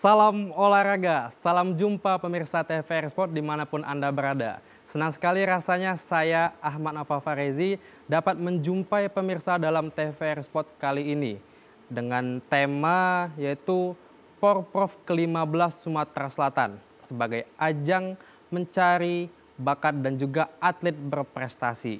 Salam olahraga, salam jumpa pemirsa TVRI Sport dimanapun Anda berada. Senang sekali rasanya saya Ahmad Nova Farezi dapat menjumpai pemirsa dalam TVRI Sport kali ini. Dengan tema yaitu Porprov ke-15 Sumatera Selatan sebagai ajang mencari bakat dan juga atlet berprestasi.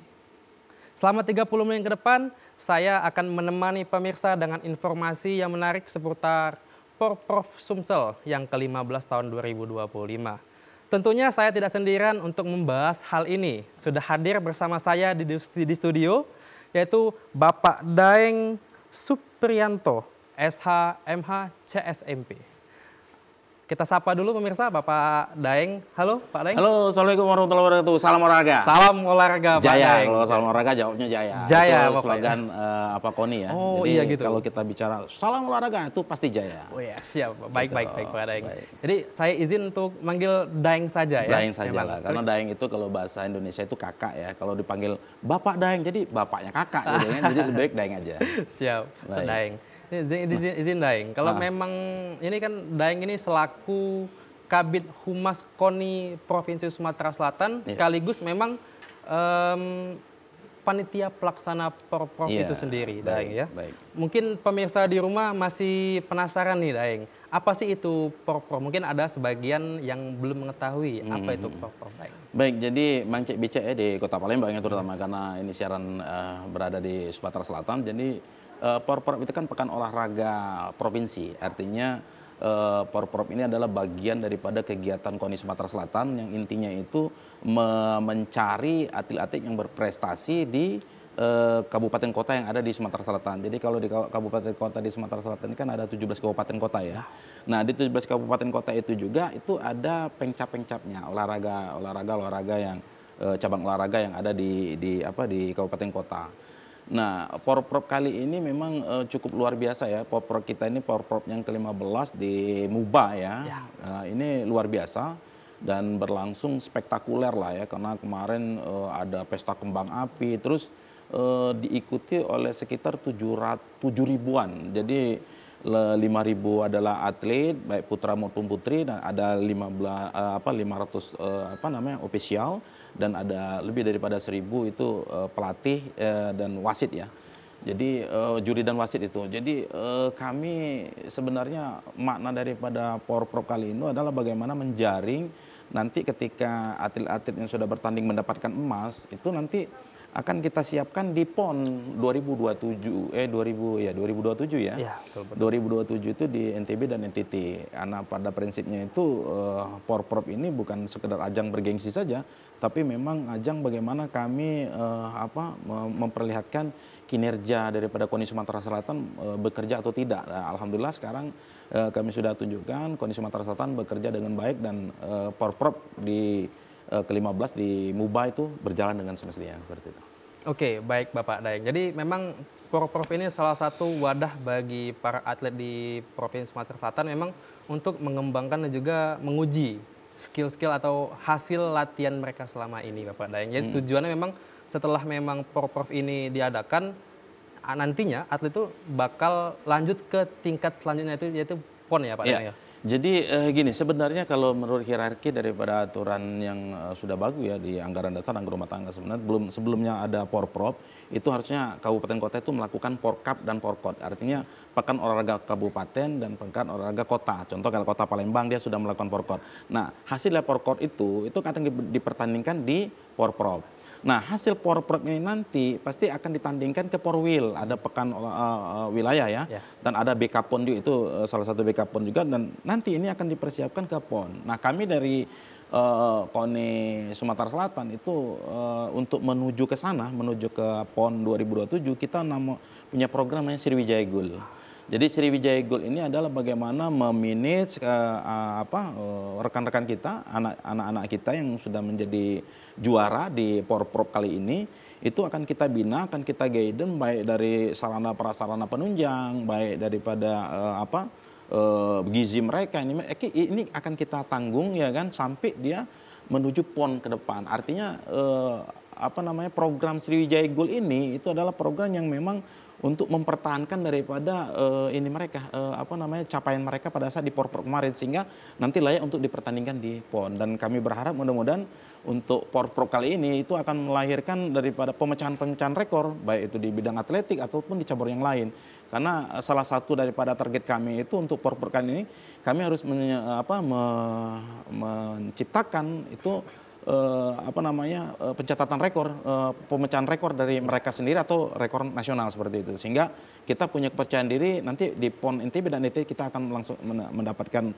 Selama 30 menit ke depan, saya akan menemani pemirsa dengan informasi yang menarik seputar Porprov Sumsel yang ke-15 tahun 2025. Tentunya saya tidak sendirian untuk membahas hal ini. Sudah hadir bersama saya di studio, yaitu Bapak Daeng Supriyanto, SH, MH, CSMP. Kita sapa dulu pemirsa, Bapak Daeng. Halo Pak Daeng. Halo, Assalamualaikum warahmatullahi wabarakatuh. Salam olahraga. Salam olahraga Pak Jaya, Daeng. kalau salam olahraga jawabnya Jaya. Jaya, itu slogan KONI ya. Oh, Jadi iya gitu. kalau kita bicara salam olahraga itu pasti Jaya. Oh ya, siap. Baik Pak Daeng. Baik. Jadi saya izin untuk manggil Daeng saja ya. Daeng saja Memang. lah, karena Daeng itu kalau bahasa Indonesia itu kakak ya. Kalau dipanggil Bapak Daeng, jadi bapaknya kakak gitu kan. Jadi lebih baik Daeng aja. Siap, Baik. Daeng. Izin Daeng, kalau memang ini kan Daeng ini selaku Kabid Humas KONI Provinsi Sumatera Selatan, sekaligus memang panitia pelaksana Porprov itu sendiri, Daeng ya. Baik. Mungkin pemirsa di rumah masih penasaran nih, Daeng. Apa sih itu Porprov? Mungkin ada sebagian yang belum mengetahui apa itu Porprov, Daeng. Baik, jadi Mang Cek Bicek ya di Kota Palembang ya, terutama karena ini siaran berada di Sumatera Selatan. Jadi Porprov itu kan pekan olahraga provinsi, artinya Porprov ini adalah bagian daripada kegiatan KONI Sumatera Selatan yang intinya itu mencari atlet-atlet yang berprestasi di kabupaten kota yang ada di Sumatera Selatan. Jadi kalau di kabupaten kota di Sumatera Selatan ini kan ada 17 kabupaten kota ya. Nah, di 17 kabupaten kota itu juga itu ada pencap-pencapnya, olahraga yang cabang olahraga yang ada di kabupaten kota. Nah, Porprov kali ini memang cukup luar biasa ya. Porprov kita ini Porprov yang ke-15 di Muba ya. Ini luar biasa dan berlangsung spektakuler lah ya. Karena kemarin ada pesta kembang api, terus diikuti oleh sekitar 7.000-an. Jadi 5.000 adalah atlet, baik putra maupun putri, dan ada 500 ofisial, dan ada lebih daripada 1.000 itu pelatih dan wasit ya. Jadi juri dan wasit itu. Jadi kami sebenarnya makna daripada Porprov kali ini adalah bagaimana menjaring nanti ketika atlet-atlet yang sudah bertanding mendapatkan emas itu nanti akan kita siapkan di PON 2027 ya. Iya, betul. 2027 itu di NTB dan NTT. Karena pada prinsipnya itu Porprov ini bukan sekedar ajang bergengsi saja, tapi memang ajang bagaimana kami memperlihatkan kinerja daripada KONI Sumatera Selatan bekerja atau tidak. Nah, alhamdulillah sekarang kami sudah tunjukkan KONI Sumatera Selatan bekerja dengan baik dan Porprov di ke-15 di Muba itu berjalan dengan semestinya seperti itu. Oke, baik Bapak Daeng. Jadi memang Porprov ini salah satu wadah bagi para atlet di Provinsi Sumatera Selatan memang untuk mengembangkan dan juga menguji skill-skill atau hasil latihan mereka selama ini Bapak Daeng. Jadi tujuannya memang setelah memang Porprov ini diadakan, nantinya atlet itu bakal lanjut ke tingkat selanjutnya itu yaitu PON ya Pak Daeng ya? Jadi gini, sebenarnya kalau menurut hierarki daripada aturan yang sudah bagus ya di anggaran dasar anggaran rumah tangga, sebenarnya sebelumnya ada Porprov, itu harusnya kabupaten kota itu melakukan Porkap dan Porkot. Artinya pekan olahraga kabupaten dan pekan olahraga kota. Contoh kalau kota Palembang dia sudah melakukan Porkot. Nah, hasil dari Porkot itu akan dipertandingkan di Porprov. Nah, hasil Porprov ini nanti pasti akan ditandingkan ke Porwil, ada pekan wilayah ya, dan ada BK PON juga, itu salah satu BK PON juga, dan nanti ini akan dipersiapkan ke PON. Nah, kami dari KONI Sumatera Selatan itu untuk menuju ke sana, menuju ke PON 2027, kita punya program namanya Sriwijaya Gold. Jadi Sriwijaya Gold ini adalah bagaimana memanage rekan-rekan kita, anak-anak kita yang sudah menjadi juara di Porprov kali ini, itu akan kita bina, akan kita guidance baik dari sarana prasarana penunjang, baik daripada gizi mereka ini akan kita tanggung ya kan sampai dia menuju PON ke depan. Artinya program Sriwijaya Gold ini itu adalah program yang memang untuk mempertahankan daripada ini mereka apa namanya capaian mereka pada saat di Porprov kemarin, sehingga nanti layak untuk dipertandingkan di PON. Dan kami berharap mudah-mudahan untuk Porprov kali ini itu akan melahirkan daripada pemecahan-pemecahan rekor, baik itu di bidang atletik ataupun di cabur yang lain. Karena salah satu daripada target kami itu untuk Porprov kali ini, kami harus menciptakan itu pencatatan rekor, pemecahan rekor dari mereka sendiri atau rekor nasional seperti itu. Sehingga kita punya kepercayaan diri nanti di PON NTB dan NTT kita akan langsung mendapatkan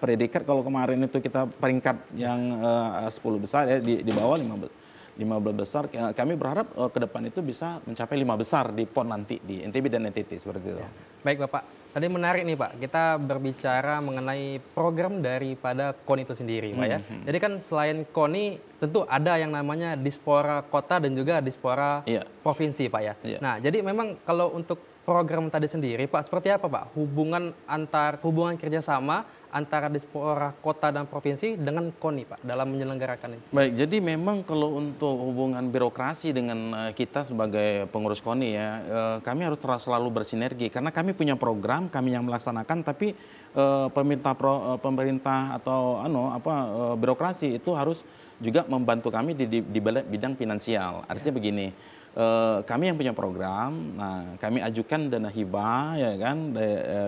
predikat. Kalau kemarin itu kita peringkat yang 10 besar ya, di bawah 15 besar, kami berharap ke depan itu bisa mencapai 5 besar di PON nanti di NTB dan NTT seperti itu. Ya. Baik Bapak. Tadi menarik nih Pak, kita berbicara mengenai program daripada KONI itu sendiri Pak ya. Jadi kan selain KONI tentu ada yang namanya Dispora Kota dan juga Dispora Provinsi Pak ya. Nah jadi memang kalau untuk program tadi sendiri Pak, seperti apa Pak hubungan kerjasama antara Dispora Kota dan Provinsi dengan KONI Pak dalam menyelenggarakan ini? Baik, jadi memang kalau untuk hubungan birokrasi dengan kita sebagai pengurus KONI ya, kami harus selalu bersinergi karena kami punya program, kami yang melaksanakan, tapi pemerintah atau birokrasi itu harus juga membantu kami di bidang finansial. Artinya begini, kami yang punya program, nah kami ajukan dana hibah ya kan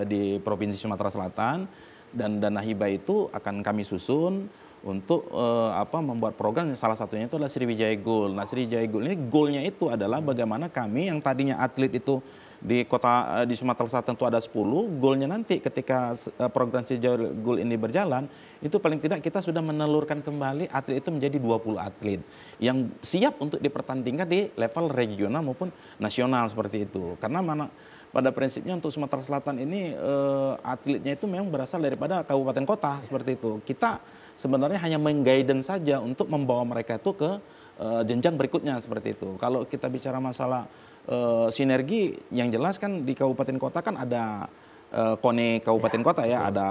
di Provinsi Sumatera Selatan. Dan dana hibah itu akan kami susun untuk membuat program yang salah satunya itu adalah Sriwijaya Gold. Nah, Sriwijaya Gold ini goalnya itu adalah bagaimana kami yang tadinya atlet itu di Sumatera Selatan itu ada 10, goalnya nanti ketika program Sriwijaya Gold ini berjalan, itu paling tidak kita sudah menelurkan kembali atlet itu menjadi 20 atlet yang siap untuk dipertandingkan di level regional maupun nasional seperti itu. Karena pada prinsipnya untuk Sumatera Selatan ini atletnya itu memang berasal daripada kabupaten kota seperti itu. Kita sebenarnya hanya mengguidance saja untuk membawa mereka itu ke jenjang berikutnya seperti itu. Kalau kita bicara masalah sinergi, yang jelas kan di kabupaten kota kan ada KONI kabupaten kota ya, ada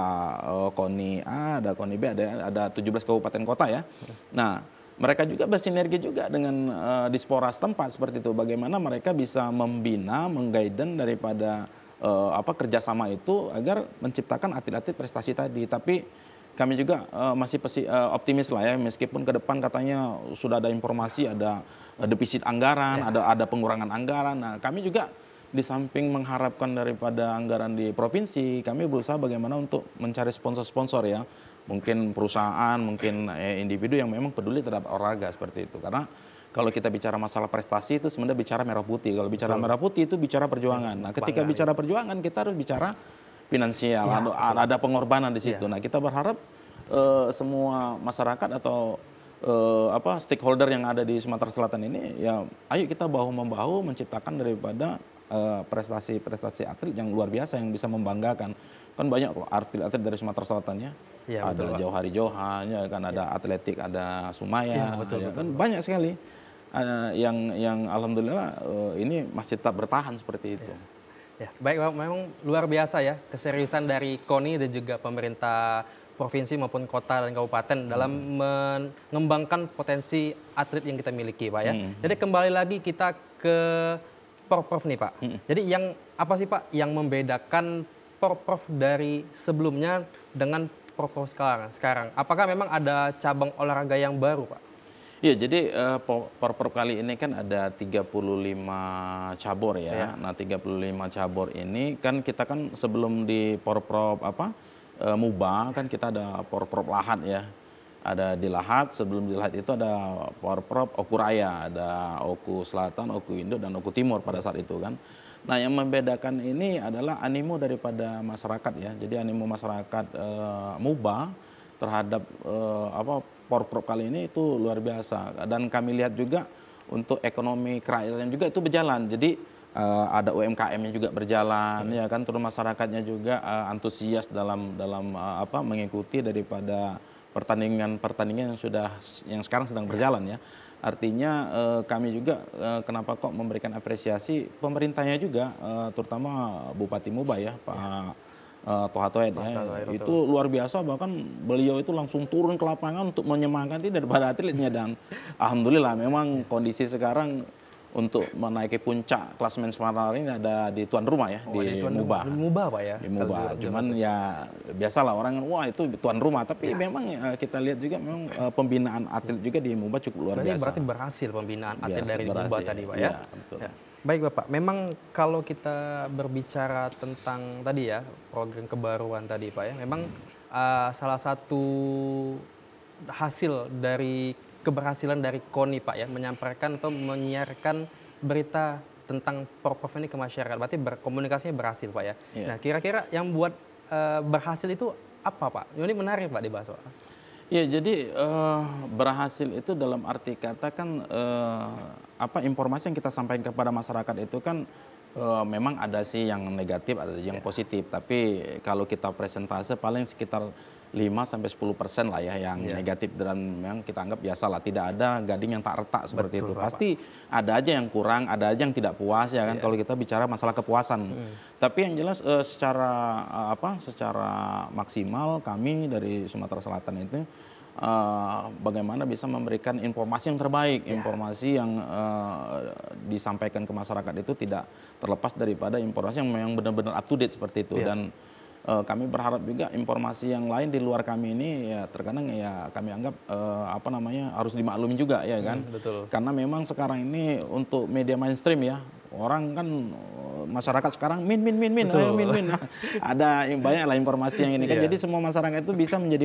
KONI A, ada KONI B, ada 17 kabupaten kota ya. Nah, mereka juga bersinergi juga dengan Dispora setempat seperti itu. Bagaimana mereka bisa membina, mengguidance daripada kerjasama itu agar menciptakan atlet-atlet prestasi tadi. Tapi kami juga masih optimis lah ya, meskipun ke depan katanya sudah ada informasi ada defisit anggaran, ada pengurangan anggaran. Nah, kami juga di samping mengharapkan daripada anggaran di provinsi, kami berusaha bagaimana untuk mencari sponsor-sponsor ya. Mungkin perusahaan, mungkin individu yang memang peduli terhadap olahraga seperti itu. Karena kalau kita bicara masalah prestasi itu sebenarnya bicara merah putih. Kalau bicara merah putih itu bicara perjuangan. Nah, ketika bicara perjuangan kita harus bicara finansial, ada pengorbanan di situ. Nah, kita berharap semua masyarakat atau stakeholder yang ada di Sumatera Selatan ini ya ayo kita bahu-membahu menciptakan daripada prestasi-prestasi atlet yang luar biasa yang bisa membanggakan. Kan banyak kok atlet-atlet dari Sumatera Selatan ya. Ada Jauhari Johan, ya kan ada atletik, ada Sumaya, kan banyak sekali yang alhamdulillah ini masih tetap bertahan seperti itu. Ya, baik, memang luar biasa ya keseriusan dari KONI dan juga pemerintah provinsi maupun kota dan kabupaten dalam mengembangkan potensi atlet yang kita miliki, Pak ya. Jadi kembali lagi kita ke Porprov nih, Pak. Jadi yang apa sih Pak yang membedakan Porprov dari sebelumnya dengan Porprov sekarang? Apakah memang ada cabang olahraga yang baru, Pak? Iya, jadi Porprov kali ini kan ada 35 cabur ya. Nah, 35 cabur ini kan kita kan sebelum di Porprov MUBA kan kita ada Porprov Lahat ya. Ada di Lahat, sebelum di Lahat itu ada Porprov Oku Raya, ada Oku Selatan, Oku Induk, dan Oku Timur pada saat itu kan. Nah, yang membedakan ini adalah animo daripada masyarakat ya. Jadi animo masyarakat MUBA terhadap Porprov kali ini itu luar biasa. Dan kami lihat juga untuk ekonomi kerakyatan juga itu berjalan. Jadi ada UMKM-nya juga berjalan ya kan, terus masyarakatnya juga antusias dalam mengikuti daripada pertandingan yang sekarang sedang berjalan ya. Artinya kami juga kenapa kok memberikan apresiasi pemerintahnya juga, terutama Bupati MUBA ya, Pak Toha Toed ya. Itu luar biasa, bahkan beliau itu langsung turun ke lapangan untuk menyemangati daripada atletnya. Dan alhamdulillah memang kondisi sekarang untuk menaiki puncak klasemen sementara ini ada di tuan rumah ya, di MUBA. MUBA Pak ya? Di MUBA. Cuman ya biasalah orang, wah itu tuan rumah. Tapi memang kita lihat juga memang pembinaan atlet juga di MUBA cukup luar biasa. Berarti berhasil pembinaan atlet dari MUBA tadi Pak ya? Iya, betul. Ya. Baik Bapak, memang kalau kita berbicara tentang tadi ya, program kebaruan tadi Pak ya, memang salah satu hasil dari keberhasilan dari KONI Pak ya, menyampaikan atau menyiarkan berita tentang Porprov ini ke masyarakat. Berarti komunikasinya berhasil Pak ya. Yeah. Nah kira-kira yang buat berhasil itu apa Pak? Ini menarik Pak dibahas Pak. Ya, jadi berhasil itu dalam arti kata kan informasi yang kita sampaikan kepada masyarakat itu kan memang ada sih yang negatif, ada yang positif. Tapi kalau kita presentase paling sekitar 5-10% lah ya yang negatif, dan memang kita anggap biasa lah, tidak ada gading yang tak retak seperti itu. Pasti ada aja yang kurang, ada aja yang tidak puas ya kan, kalau kita bicara masalah kepuasan. Tapi yang jelas secara maksimal kami dari Sumatera Selatan itu bagaimana bisa memberikan informasi yang terbaik, informasi yang disampaikan ke masyarakat itu tidak terlepas daripada informasi yang memang benar-benar up to date seperti itu. Dan kami berharap juga informasi yang lain di luar kami ini ya terkadang ya kami anggap harus dimaklumi juga ya kan. Betul. Karena memang sekarang ini untuk media mainstream ya, orang kan masyarakat sekarang min. Ada banyak lah informasi yang ini kan. Jadi semua masyarakat itu bisa menjadi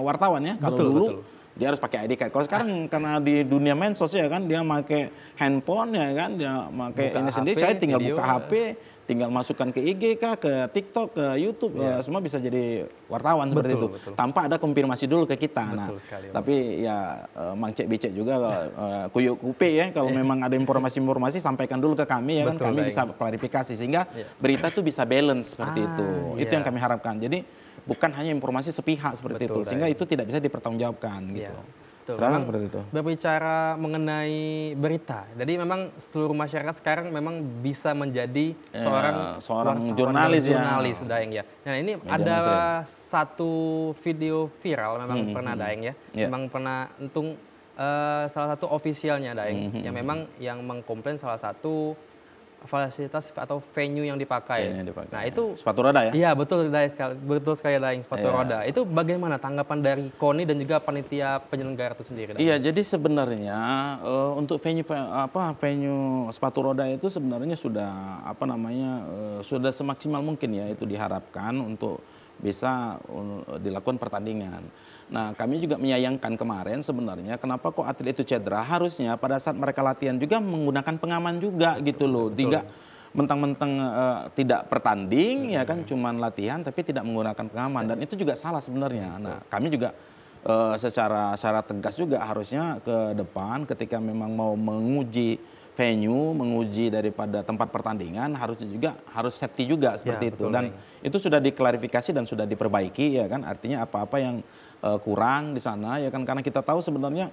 wartawan ya. Kalau dulu dia harus pakai ID card. Kalau sekarang karena di dunia medsos ya kan, dia pakai handphone ya kan, dia pakai ini sendiri. Saya tinggal buka HP, tinggal masukkan ke IG kah, ke TikTok, ke YouTube, semua bisa jadi wartawan seperti itu. Tanpa ada konfirmasi dulu ke kita. Tapi ya Mang Cek Becek juga kuyuk kupe ya, kalau memang ada informasi-informasi sampaikan dulu ke kami ya kan, kami bisa klarifikasi sehingga berita itu bisa balance seperti itu. Itu yang kami harapkan. Jadi bukan hanya informasi sepihak seperti itu, sehingga itu tidak bisa dipertanggungjawabkan gitu. Seperti itu. Berbicara mengenai berita, jadi memang seluruh masyarakat sekarang memang bisa menjadi seorang jurnalis Daeng ya. Nah ini ada satu video viral memang pernah Daeng ya, memang pernah untung salah satu ofisialnya Daeng yang memang yang mengkomplain salah satu fasilitas atau venue yang dipakai. Nah itu sepatu roda ya? Iya betul sekali Daeng, sepatu roda. Itu bagaimana tanggapan dari KONI dan juga panitia penyelenggara itu sendiri? Iya, jadi sebenarnya untuk venue sepatu roda itu sebenarnya sudah sudah semaksimal mungkin ya itu diharapkan untuk bisa dilakukan pertandingan. Nah, kami juga menyayangkan kemarin sebenarnya kenapa kok atlet itu cedera. Harusnya pada saat mereka latihan juga menggunakan pengaman juga gitu loh. Tidak mentang-mentang tidak bertanding ya kan, cuman latihan tapi tidak menggunakan pengaman, dan itu juga salah sebenarnya. Nah, kami juga secara tegas juga harusnya ke depan ketika memang mau menguji venue, menguji daripada tempat pertandingan, harus safety juga seperti itu. Dan itu sudah diklarifikasi dan sudah diperbaiki ya kan, artinya apa-apa yang kurang di sana ya kan, karena kita tahu sebenarnya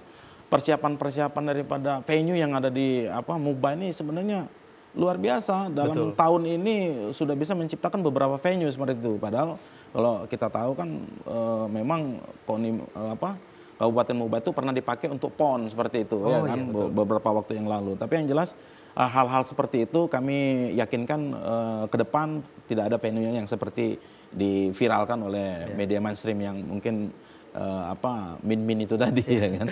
persiapan daripada venue yang ada di MUBA ini sebenarnya luar biasa. Dalam tahun ini sudah bisa menciptakan beberapa venue seperti itu. Padahal kalau kita tahu kan memang Kabupaten MUBA itu pernah dipakai untuk PON seperti itu beberapa waktu yang lalu. Tapi yang jelas hal-hal seperti itu kami yakinkan ke depan tidak ada venue yang seperti diviralkan oleh media mainstream yang mungkin min itu tadi ya kan.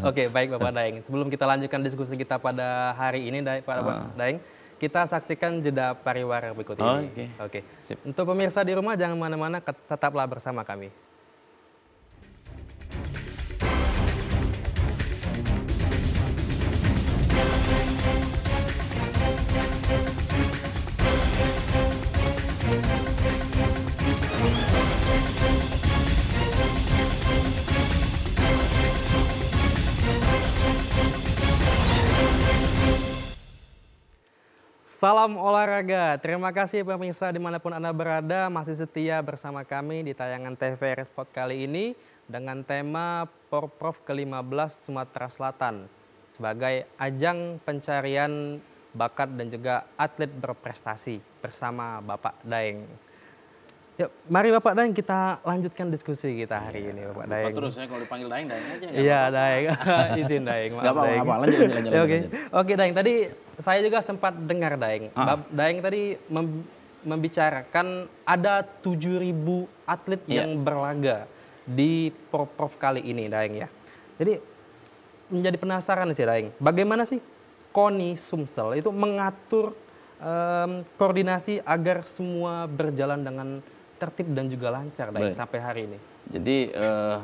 Oke, baik Bapak Daeng. Sebelum kita lanjutkan diskusi kita pada hari ini Pak Daeng, kita saksikan jeda pariwara berikut ini. Oke. Untuk pemirsa di rumah jangan mana-mana, tetaplah bersama kami. Salam olahraga, terima kasih pemirsa dimanapun Anda berada, masih setia bersama kami di tayangan TVRI Sport kali ini dengan tema Porprov ke-15 Sumatera Selatan sebagai ajang pencarian bakat dan juga atlet berprestasi bersama Bapak Daeng. Ya, mari Bapak Daeng kita lanjutkan diskusi kita hari ini Bapak Daeng. Terus saya kalau dipanggil Daeng, Daeng aja ya. Iya Daeng, izin Daeng. Gak apa-apa, lanjut. Oke, oke Daeng. Tadi saya juga sempat dengar Daeng. Daeng tadi membicarakan ada 7.000 atlet yang berlaga di Porprov kali ini Daeng ya. Jadi menjadi penasaran sih Daeng, bagaimana sih KONI Sumsel itu mengatur koordinasi agar semua berjalan dengan tertib dan juga lancar Daeng sampai hari ini. Jadi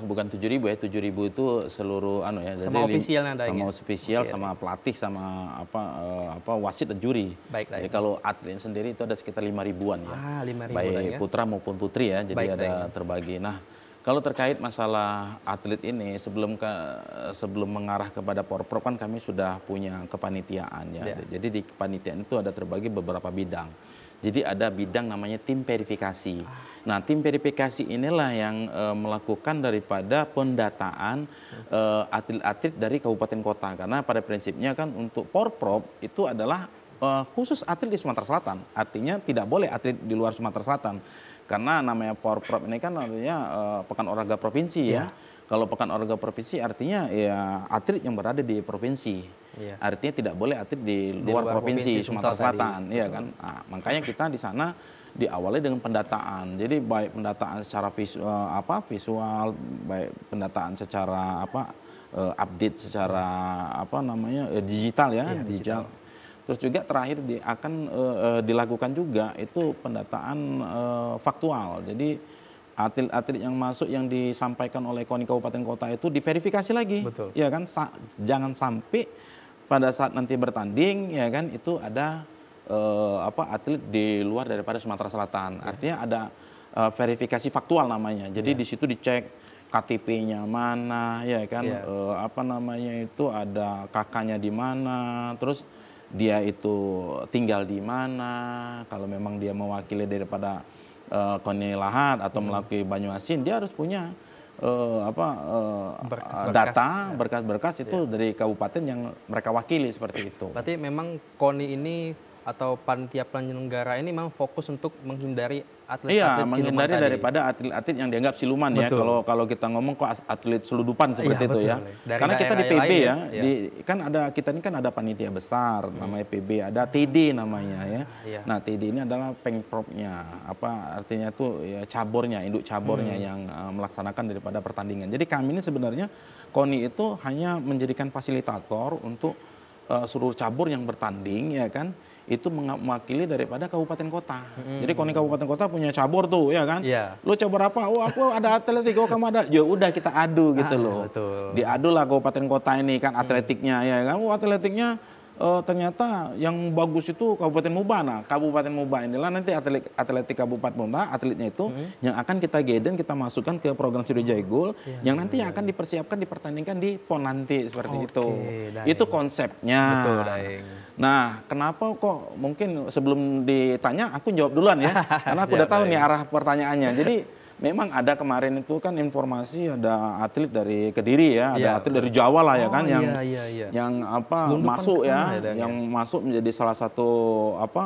bukan 7.000 ya, 7.000 itu seluruh sama ofisialnya Daeng. Sama ofisial, sama pelatih, sama wasit dan juri. Baik, jadi kalau atlet sendiri itu ada sekitar 5.000-an ya. 5.000 baik putra maupun putri ya. Jadi ada terbagi. Nah, kalau terkait masalah atlet ini sebelum mengarah kepada Porprov kan kami sudah punya kepanitiaan ya. Jadi di kepanitiaan itu ada terbagi beberapa bidang. Jadi ada bidang namanya tim verifikasi. Nah, tim verifikasi inilah yang melakukan daripada pendataan atlet-atlet dari kabupaten kota. Karena pada prinsipnya kan untuk Porprov itu adalah khusus atlet di Sumatera Selatan. Artinya tidak boleh atlet di luar Sumatera Selatan. Karena namanya Porprov ini kan artinya Pekan Olahraga Provinsi ya. Kalau Pekan Olahraga Provinsi artinya ya atlet yang berada di provinsi. Artinya tidak boleh atlet di luar provinsi Sumatera Selatan, ya kan? Nah, makanya kita di sana diawali dengan pendataan. Jadi baik pendataan secara visual, baik pendataan secara update secara digital ya, digital. Terus juga terakhir akan dilakukan juga itu pendataan faktual. Jadi atlet-atlet yang masuk yang disampaikan oleh KONI kabupaten kota itu diverifikasi lagi. Betul. Ya kan, jangan sampai pada saat nanti bertanding ya kan itu ada atlet di luar daripada Sumatera Selatan. Artinya ada verifikasi faktual namanya. Jadi di situ dicek KTP-nya mana ya kan, itu ada kakaknya di mana, terus dia itu tinggal di mana, kalau memang dia mewakili daripada KONI Lahat atau melalui Banyuasin, dia harus punya data berkas-berkas itu dari kabupaten yang mereka wakili seperti itu. Berarti memang KONI ini atau panitia penyelenggara ini memang fokus untuk menghindari atlet-atlet menghindari daripada atlet-atlet yang dianggap siluman ya. Kalau kita ngomong kok atlet seludupan seperti itu ya. Karena kita di PB ya, kita ini kan ada panitia besar namanya PB, ada TD namanya ya. Nah, TD ini adalah pengpropnya, artinya itu ya cabornya, induk cabornya yang melaksanakan daripada pertandingan. Jadi kami ini sebenarnya KONI itu hanya menjadikan fasilitator untuk seluruh cabur yang bertanding ya kan. Itu mewakili daripada kabupaten kota. Jadi KONI kabupaten kota punya cabur tuh, ya kan? Lu cabur apa? Oh, aku ada atletik, oh kamu ada. Ya udah kita adu gitu loh. Diadu lah kabupaten kota ini kan atletiknya ya kan. Oh, atletiknya ternyata yang bagus itu Kabupaten Muba. Nah, Kabupaten Muba inilah nanti atletik Kabupaten Muba, atletnya itu yang akan kita geden, kita masukkan ke program Sriwijaya Gold, yang nanti akan dipersiapkan, dipertandingkan di PON nanti seperti itu. Itu konsepnya. Betul, Daeng. Nah, kenapa kok mungkin sebelum ditanya aku jawab duluan ya, karena aku udah tahu nih arah pertanyaannya. Jadi memang ada kemarin itu kan informasi ada atlet dari Kediri ya, ada atlet dari Jawa lah ya kan, yang masuk ya, yang masuk menjadi salah satu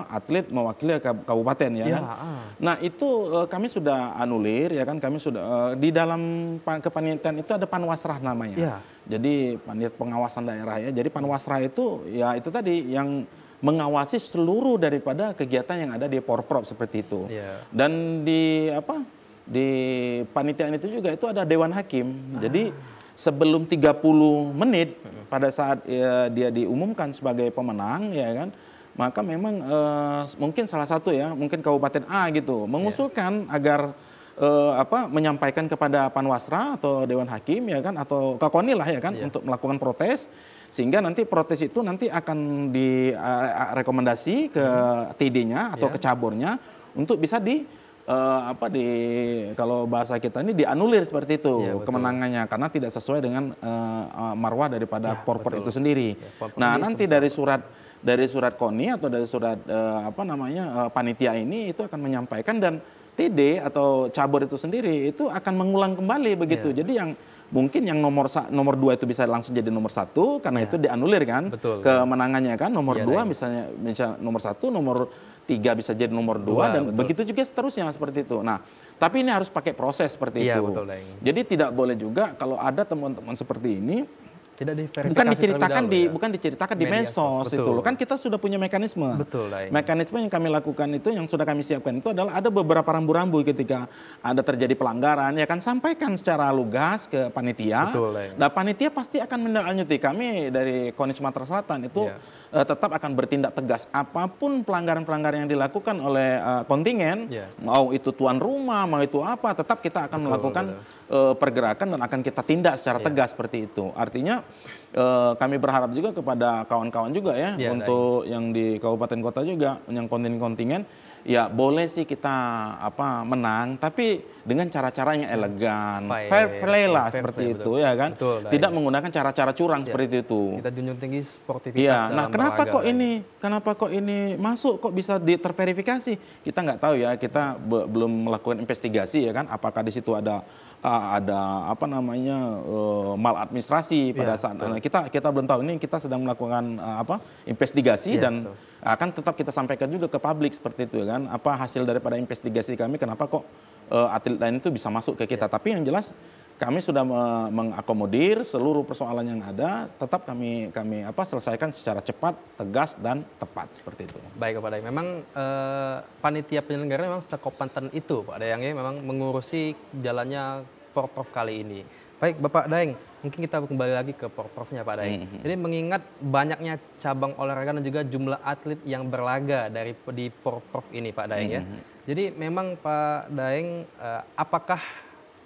atlet mewakili kabupaten ya kan. Nah itu kami sudah anulir ya kan, kami sudah di dalam kepanitiaan itu ada panwasrah namanya. Jadi panitia pengawasan daerah ya. Jadi panwasrah itu ya itu tadi yang mengawasi seluruh daripada kegiatan yang ada di Porprov seperti itu. Dan di panitiaan itu juga itu ada Dewan Hakim. Jadi sebelum 30 menit pada saat dia diumumkan sebagai pemenang ya kan, maka memang mungkin salah satu ya, mungkin Kabupaten A gitu mengusulkan agar menyampaikan kepada Panwasra atau Dewan Hakim ya kan, atau ke KONI lah ya kan, untuk melakukan protes, sehingga nanti protes itu nanti akan direkomendasi ke TD-nya atau ke caburnya untuk bisa kalau bahasa kita ini dianulir seperti itu kemenangannya, karena tidak sesuai dengan marwah daripada Porprov itu sendiri. Nah, nanti dari surat KONI atau dari surat panitia ini itu akan menyampaikan, dan TD atau cabur itu sendiri itu akan mengulang kembali begitu. Jadi yang mungkin yang nomor 2 itu bisa langsung jadi nomor 1 karena itu dianulir kan kemenangannya kan. Nomor 2 misalnya nomor 1, nomor 3 bisa jadi nomor 2 dan betul. begitu juga seterusnya seperti itu. Nah, tapi ini harus pakai proses seperti Iya, itu. betul, Daeng. Jadi tidak boleh juga kalau ada teman-teman seperti ini Tidak diverifikasi terlebih dahulu, ya? bukan diceritakan di Media medsos itu betul. loh. Kan kita sudah punya mekanisme. Betul, Daeng. Mekanisme yang kami lakukan itu, yang sudah kami siapkan itu adalah ada beberapa rambu-rambu ketika ada terjadi pelanggaran, ya kan sampaikan secara lugas ke panitia. Betul, Daeng. Nah, panitia pasti akan menindaklanjuti. Kami dari KONI Sumatera Selatan itu tetap akan bertindak tegas apapun pelanggaran-pelanggaran yang dilakukan oleh kontingen, mau itu tuan rumah, mau itu apa, tetap kita akan melakukan pergerakan dan akan kita tindak secara tegas seperti itu. Artinya kami berharap juga kepada kawan-kawan juga ya, untuk yang di kabupaten kota juga, yang kontingen-kontingen, ya boleh sih kita menang, tapi dengan cara-cara yang elegan, fair play lah seperti itu, ya kan? Tidak menggunakan cara-cara curang seperti itu. Kita junjung tinggi sportivitas. Iya, nah kenapa kok ini masuk, kok bisa terverifikasi? Kita nggak tahu ya, kita belum melakukan investigasi ya kan, apakah di situ ada maladministrasi pada saat kita belum tahu. Ini kita sedang melakukan investigasi dan akan tetap kita sampaikan juga ke publik seperti itu kan, apa hasil daripada investigasi kami, kenapa kok atlet lain itu bisa masuk ke kita. Tapi yang jelas kami sudah mengakomodir seluruh persoalan yang ada, tetap kami selesaikan secara cepat, tegas dan tepat seperti itu. Baik Pak Daeng, memang panitia penyelenggara memang sekompetent itu Pak Daeng ya, memang mengurusi jalannya Porprov kali ini. Baik Bapak Daeng, mungkin kita kembali lagi ke Porprovnya Pak Daeng. Jadi mengingat banyaknya cabang olahraga dan juga jumlah atlet yang berlaga di Porprov ini Pak Daeng ya. Jadi memang Pak Daeng, apakah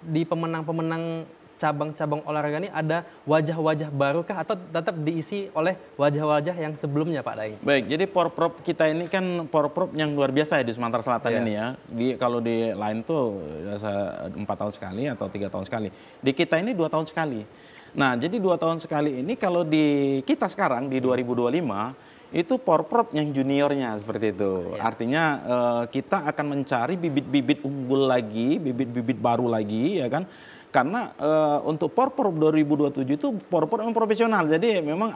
di pemenang-pemenang cabang-cabang olahraga ini ada wajah-wajah baru kah atau tetap diisi oleh wajah-wajah yang sebelumnya Pak Daeng? Baik, jadi Porprov kita ini kan Porprov yang luar biasa ya di Sumatera Selatan ini ya. Kalau di lain tuh 4 tahun sekali atau 3 tahun sekali. Di kita ini 2 tahun sekali. Nah, jadi 2 tahun sekali ini kalau di kita sekarang di 2025 itu Porprov yang juniornya seperti itu. Artinya kita akan mencari bibit-bibit unggul lagi, bibit-bibit baru lagi ya kan. Karena untuk Porprov 2027 itu Porprov yang profesional. Jadi memang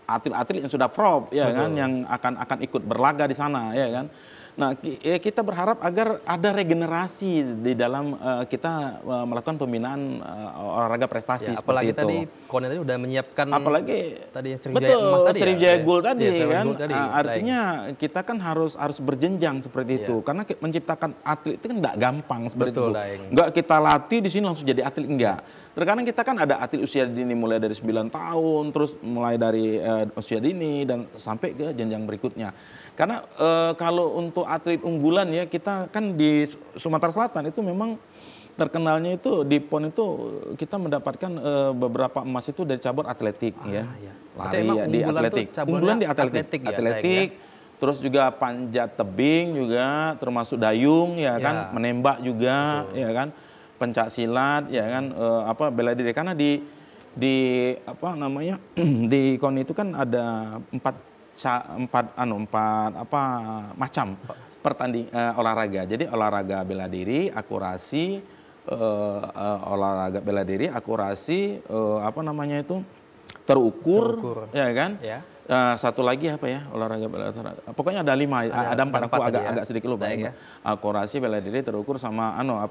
atlet-atlet yang sudah pro ya kan, yang akan ikut berlaga di sana ya kan. Nah, kita berharap agar ada regenerasi di dalam kita melakukan pembinaan olahraga prestasi seperti itu. Apalagi tadi Konen tadi udah menyiapkan, apalagi tadi Sriwijaya Emas tadi, Sriwijaya Gold tadi kan. Artinya kita kan harus berjenjang seperti itu, karena menciptakan atlet itu kan tidak gampang seperti itu. Enggak kita latih di sini langsung jadi atlet, enggak. Terkadang kita kan ada atlet usia dini mulai dari 9 tahun, terus mulai dari usia dini dan sampai ke jenjang berikutnya. Karena kalau untuk atlet unggulan ya, kita kan di Sumatera Selatan itu memang terkenalnya itu di PON itu kita mendapatkan beberapa emas itu dari cabur atletik ya. Lari ya, di atletik. Unggulan di atletik. Terus juga panjat tebing juga, termasuk dayung ya kan, menembak juga ya kan, pencak silat ya kan, bela diri. Karena di di KON itu kan ada empat macam olahraga. Jadi olahraga bela diri, akurasi, terukur, ya kan? Satu lagi apa ya, olahraga bela diri. Pokoknya ada 5, ada 4, aku agak sedikit lupa. Akurasi, bela diri, terukur, sama ada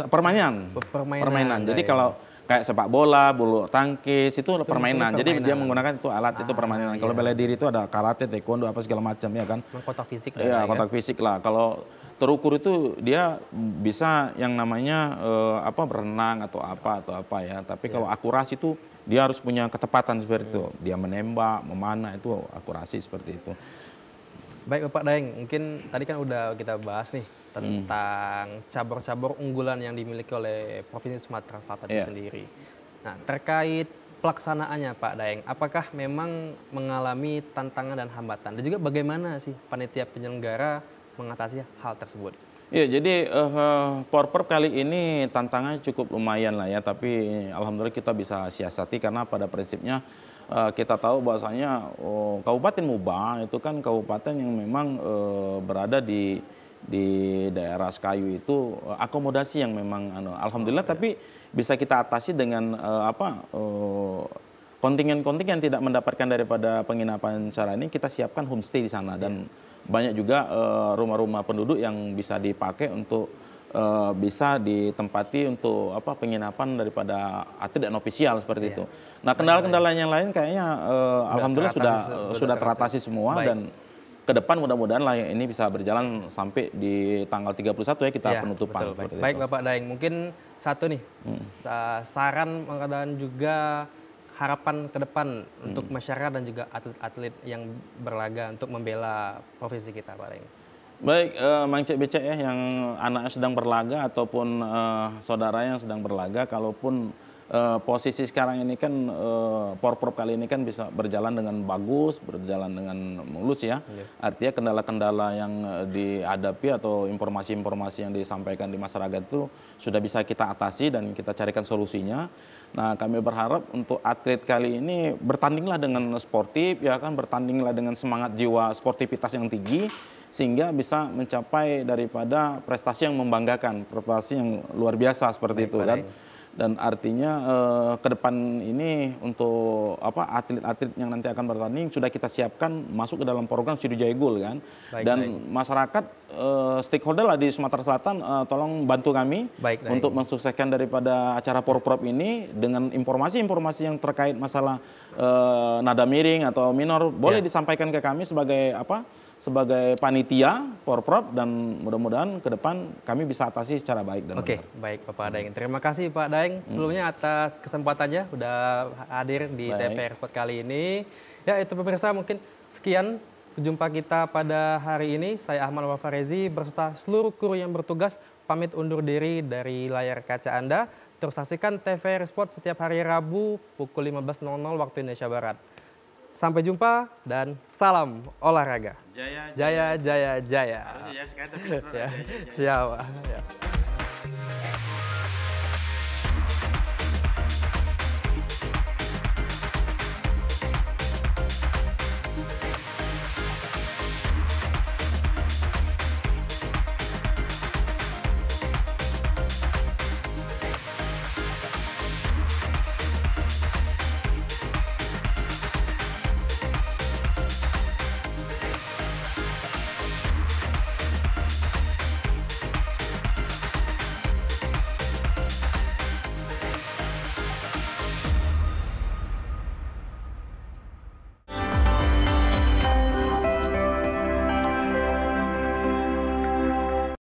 permainan. Jadi kalau kayak sepak bola, bulu tangkis itu permainan. Jadi dia menggunakan itu alat, itu permainan. Kalau bela diri itu ada karate, taekwondo, apa segala macam ya kan. Kontak fisik. Iya, kontak fisik lah. Kalau terukur itu dia bisa yang namanya berenang atau apa ya. Tapi kalau akurasi itu dia harus punya ketepatan seperti itu. Dia menembak, memanah, itu akurasi seperti itu. Baik Bapak Daeng, mungkin tadi kan udah kita bahas nih tentang cabur-cabur unggulan yang dimiliki oleh Provinsi Sumatera Selatan itu sendiri. Nah, terkait pelaksanaannya Pak Daeng, apakah memang mengalami tantangan dan hambatan? Dan juga bagaimana sih panitia penyelenggara mengatasi hal tersebut? Ya, jadi Porprov kali ini tantangannya cukup lumayan lah ya, tapi alhamdulillah kita bisa siasati karena pada prinsipnya kita tahu bahwasanya Kabupaten Muba itu kan kabupaten yang memang berada di daerah Sekayu itu akomodasi yang memang alhamdulillah, tapi bisa kita atasi dengan kontingen-kontingen tidak mendapatkan daripada penginapan secara ini, kita siapkan homestay di sana. Dan banyak juga rumah-rumah penduduk yang bisa dipakai untuk bisa ditempati untuk penginapan daripada atlet dan ofisial seperti itu. Nah, kendala-kendala yang lain kayaknya alhamdulillah sudah teratasi semua. Dan ke depan mudah-mudahan layang ini bisa berjalan sampai di tanggal 31 ya kita penutupan. Betul, baik Bapak Daeng, mungkin satu nih saran dan juga harapan ke depan untuk masyarakat dan juga atlet-atlet yang berlaga untuk membela profesi kita, Pak Daeng. Baik, Mang Cek Becek ya, yang anaknya sedang berlaga ataupun saudara yang sedang berlaga, kalaupun posisi sekarang ini kan Porprov kali ini kan bisa berjalan dengan bagus, berjalan dengan mulus ya. Artinya kendala-kendala yang dihadapi atau informasi-informasi yang disampaikan di masyarakat itu sudah bisa kita atasi dan kita carikan solusinya. Nah, kami berharap untuk atlet kali ini bertandinglah dengan sportif, ya kan, bertandinglah dengan semangat jiwa sportivitas yang tinggi, sehingga bisa mencapai daripada prestasi yang membanggakan, prestasi yang luar biasa seperti itu kan. Dan artinya ke depan ini untuk atlet-atlet yang nanti akan bertanding sudah kita siapkan masuk ke dalam program Sriwijaya Gold kan. Dan masyarakat stakeholder lah di Sumatera Selatan tolong bantu kami untuk mensukseskan daripada acara Porprov ini dengan informasi-informasi yang terkait masalah nada miring atau minor boleh disampaikan ke kami sebagai panitia Porprov, dan mudah-mudahan ke depan kami bisa atasi secara baik dan benar. Baik Bapak Daeng. Terima kasih Pak Daeng sebelumnya atas kesempatannya udah hadir di TVR Sport kali ini. Ya, itu pemirsa, mungkin sekian jumpa kita pada hari ini. Saya Ahmad Wafarezi berserta seluruh kru yang bertugas pamit undur diri dari layar kaca Anda. Terus saksikan TVR Sport setiap hari Rabu pukul 15.00 waktu Indonesia Barat. Sampai jumpa dan salam olahraga. Jaya, jaya, jaya, jaya. Harusnya ya sekali tapi siapa?